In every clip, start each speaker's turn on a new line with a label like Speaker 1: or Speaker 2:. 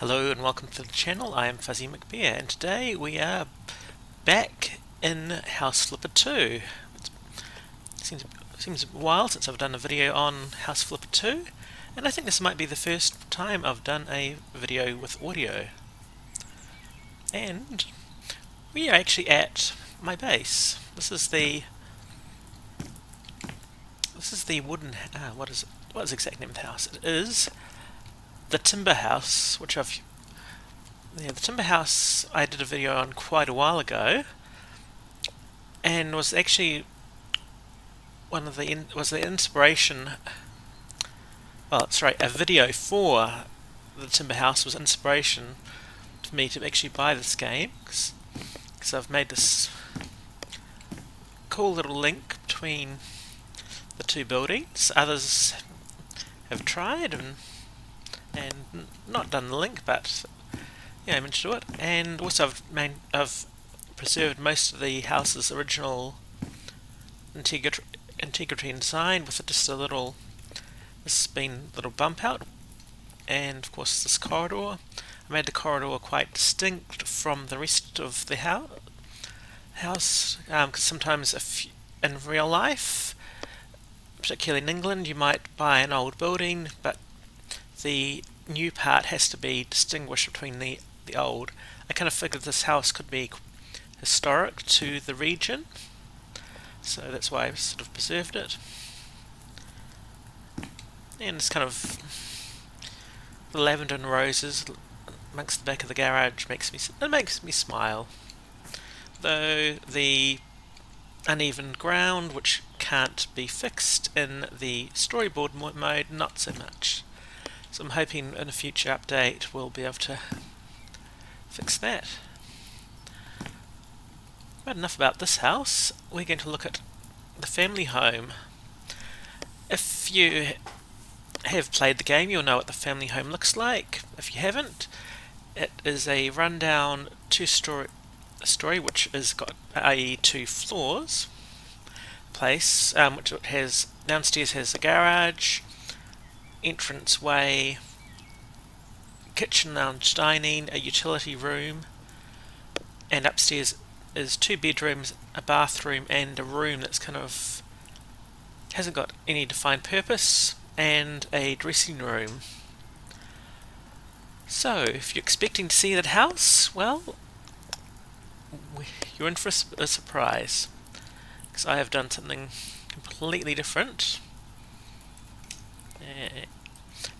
Speaker 1: Hello and welcome to the channel. I am Fuzzy McBear and today we are back in House Flipper 2. Seems a while since I've done a video on House Flipper 2, and I think this might be the first time I've done a video with audio. And we are actually at my base. This is the wooden what is the exact name of the house? It is the Timber House, the Timber House I did a video on quite a while ago, and was actually the inspiration. Well, it's right. A video for the Timber House was inspiration for me to actually buy this game, because I've made this cool little link between the two buildings. Others have tried and not done the link, but yeah, I'm into it. And also I've preserved most of the house's original integrity and design with just this has been a little bump out, and of course this corridor. I made the corridor quite distinct from the rest of the house, because sometimes in real life, particularly in England, you might buy an old building, but the new part has to be distinguished between the old. I kind of figured this house could be historic to the region, so that's why I've sort of preserved it. And it's kind of the lavender and roses amongst the back of the garage makes me smile. Though the uneven ground, which can't be fixed in the storyboard mode, not so much. So I'm hoping in a future update we'll be able to fix that. But enough about this house. We're going to look at the family home. If you have played the game, you'll know what the family home looks like. If you haven't, it is a rundown two-story which has got 2 floors place, which has downstairs has a garage, entranceway, kitchen, lounge, dining, a utility room, and upstairs is 2 bedrooms, a bathroom, and a room that's kind of hasn't got any defined purpose, and a dressing room. So, if you're expecting to see that house, well, you're in for a surprise, because I have done something completely different.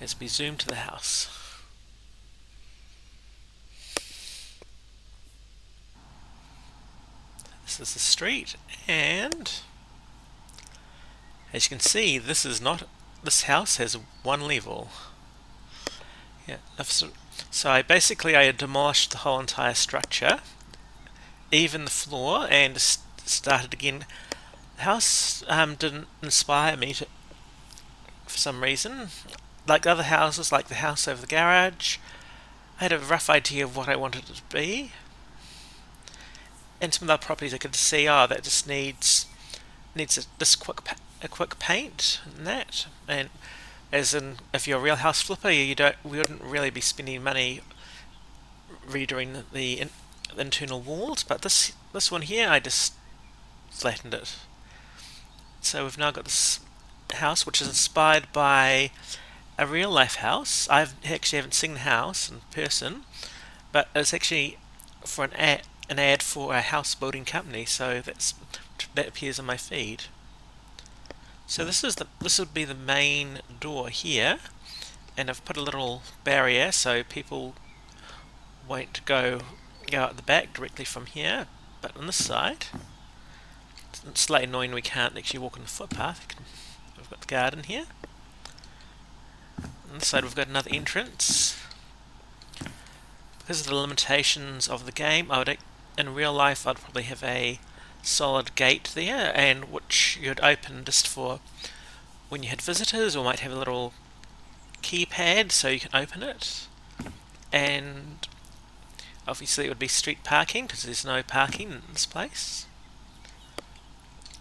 Speaker 1: As we zoom to the house. This is the street, and as you can see, this house has 1 level. Yeah, so I demolished the whole entire structure, even the floor, and started again. The house didn't inspire me for some reason. Like the other houses, like the house over the garage, I had a rough idea of what I wanted it to be. And some of the other properties I could see, that just needs a quick paint and that. And as in, if you're a real house flipper, we wouldn't really be spending money redoing the internal walls. But this one here, I just flattened it. So we've now got this house which is inspired by a real life house. I haven't seen the house in person, but it's actually for an ad for a house building company, so that appears on my feed. So this would be the main door here, and I've put a little barrier so people won't go out the back directly from here. But on this side, it's slightly annoying we can't actually walk on the footpath. We've got the garden here. On this side we've got another entrance. Because of the limitations of the game, in real life I'd probably have a solid gate there, and which you'd open just for when you had visitors, or might have a little keypad so you can open it. And obviously it would be street parking because there's no parking in this place.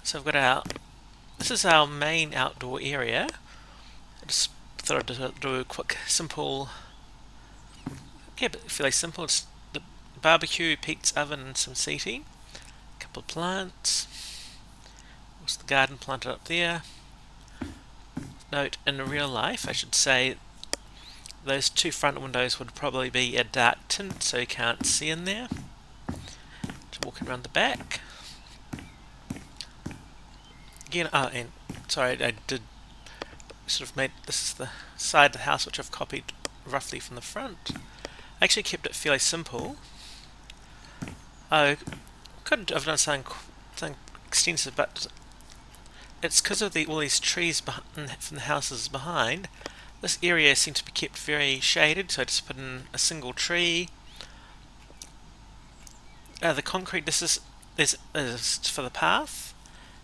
Speaker 1: So I've got this is our main outdoor area. I just thought I'd do a quick, simple Keep it fairly simple. It's the barbecue, pizza oven, and some seating. A couple of plants. What's the garden planted up there? Note, in real life, I should say, those two front windows would probably be a dark tint, so you can't see in there. Just walking around the back. Again, and sorry, I did sort of made this is the side of the house which I've copied roughly from the front. I actually kept it fairly simple. I could have done something extensive, but it's because of all these trees from the houses behind. This area seemed to be kept very shaded, so I just put in a single tree. The concrete, this is for the path,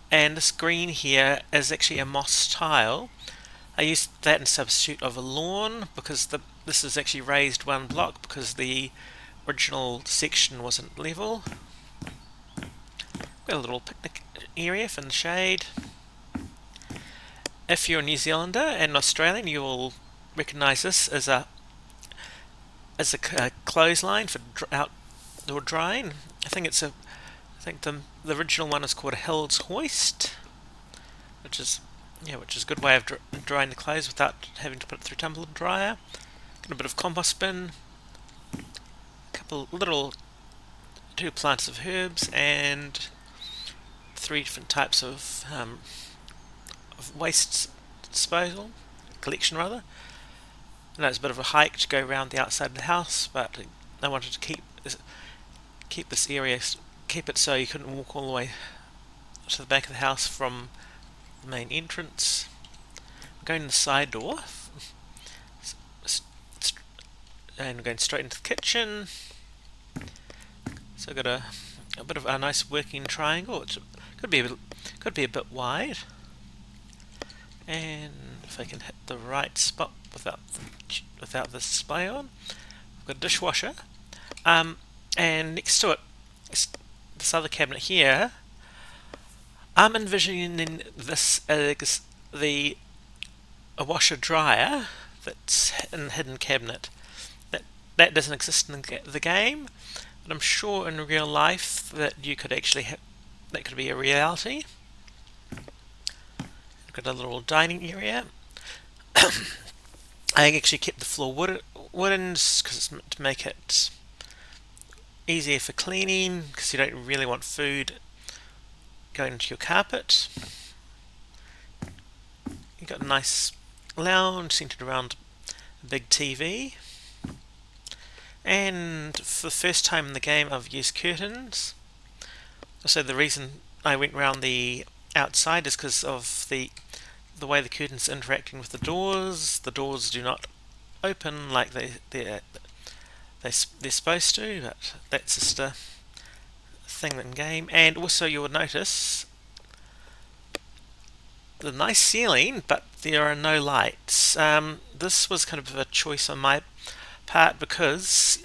Speaker 1: and this green here is actually a moss tile. I used that in substitute of a lawn because this is actually raised one block because the original section wasn't level. Got a little picnic area for the shade. If you're a New Zealander and Australian, you will recognise this as a clothesline for outdoor drying. I think the original one is called a Hill's Hoist, which is a good way of drying the clothes without having to put it through tumble dryer. Got a bit of compost bin, a couple little 2 plants of herbs, and 3 different types of waste disposal collection rather. I know it's a bit of a hike to go around the outside of the house, but I wanted to keep this area, keep it so you couldn't walk all the way to the back of the house from the main entrance. Going to the side door, and we're going straight into the kitchen. So I've got a bit of a nice working triangle, which could be a bit wide. And if I can hit the right spot without the display on, I've got a dishwasher. And next to it, this other cabinet here, I'm envisioning this as a washer dryer that's in a hidden cabinet. That doesn't exist in the game, but I'm sure in real life that you could actually that could be a reality. I've got a little dining area. I actually kept the floor wooden because to make it easier for cleaning, because you don't really want food going into your carpet. You've got a nice lounge centered around a big TV. And for the first time in the game, I've used curtains. So the reason I went around the outside is because of the way the curtains are interacting with the doors. The doors do not open like they're supposed to, but that's just a thing in game. And also you'll notice the nice ceiling, but there are no lights. This was kind of a choice on my part because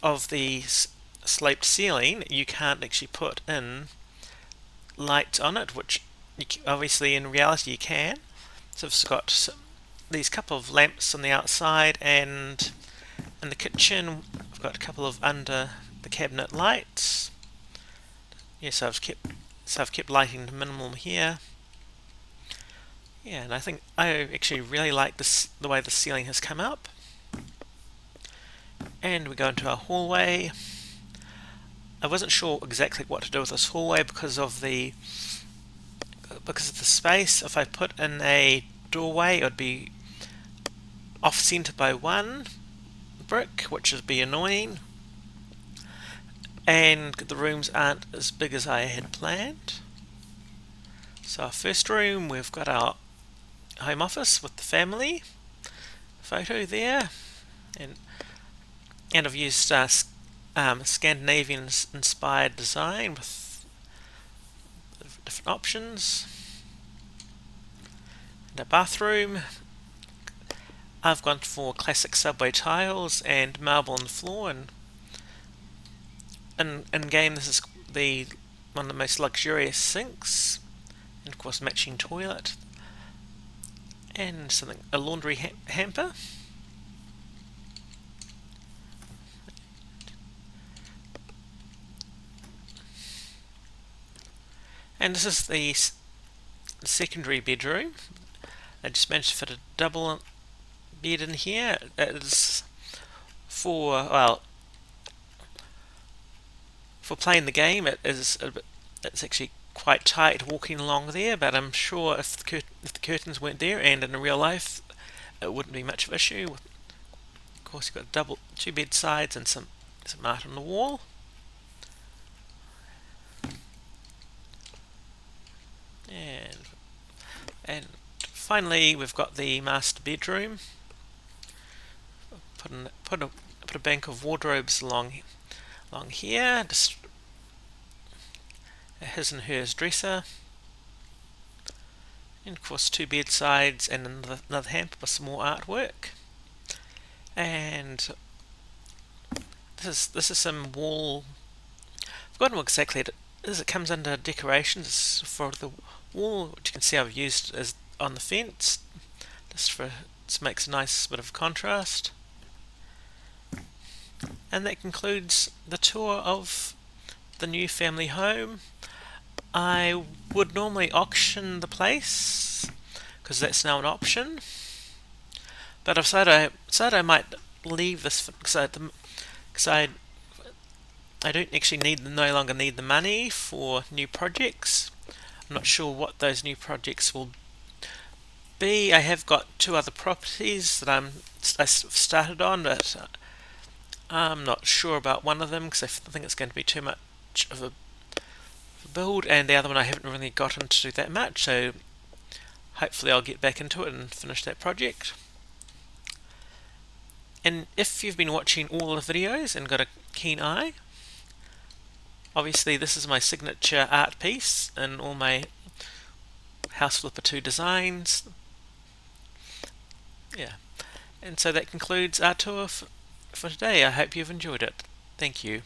Speaker 1: of the sloped ceiling. You can't actually put in lights on it, which obviously in reality you can. So I've got these couple of lamps on the outside, and in the kitchen I've got a couple of under the cabinet lights. Yes, I've kept lighting to minimum here. Yeah, and I think I actually really like the way the ceiling has come up. And we go into our hallway. I wasn't sure exactly what to do with this hallway because of the space. If I put in a doorway, it would be off-center by 1 brick, which would be annoying. And the rooms aren't as big as I had planned. So our first room, we've got our home office with the family photo there, and I've used Scandinavian inspired design with different options. And a bathroom, I've gone for classic subway tiles and marble on the floor, and in game this is one of the most luxurious sinks, and of course matching toilet, and a laundry hamper. And this is the secondary bedroom. I just managed to fit a double bed in here. It is for playing the game. It's actually quite tight walking along there, but I'm sure if the curtains weren't there and in real life, it wouldn't be much of an issue. Of course, you've got two bed sides and some art on the wall. And finally, we've got the master bedroom. Put a bank of wardrobes along here. Just a his and hers dresser, and of course two bedsides and another hamper with some more artwork. And this is some wall. I've forgotten what exactly it is. It comes under decorations for the wall, which you can see I've used as on the fence, just makes a nice bit of contrast. And that concludes the tour of the new family home. I would normally auction the place because that's now an option, but I've decided I might leave this because I don't actually no longer need the money for new projects. I'm not sure what those new projects will be. I have got two other properties that I started on, but I'm not sure about one of them because I think it's going to be too much of a build, and the other one I haven't really gotten to do that much, so hopefully I'll get back into it and finish that project. And if you've been watching all the videos and got a keen eye, obviously this is my signature art piece in all my House Flipper 2 designs. Yeah, and so that concludes our tour for today. I hope you've enjoyed it. Thank you.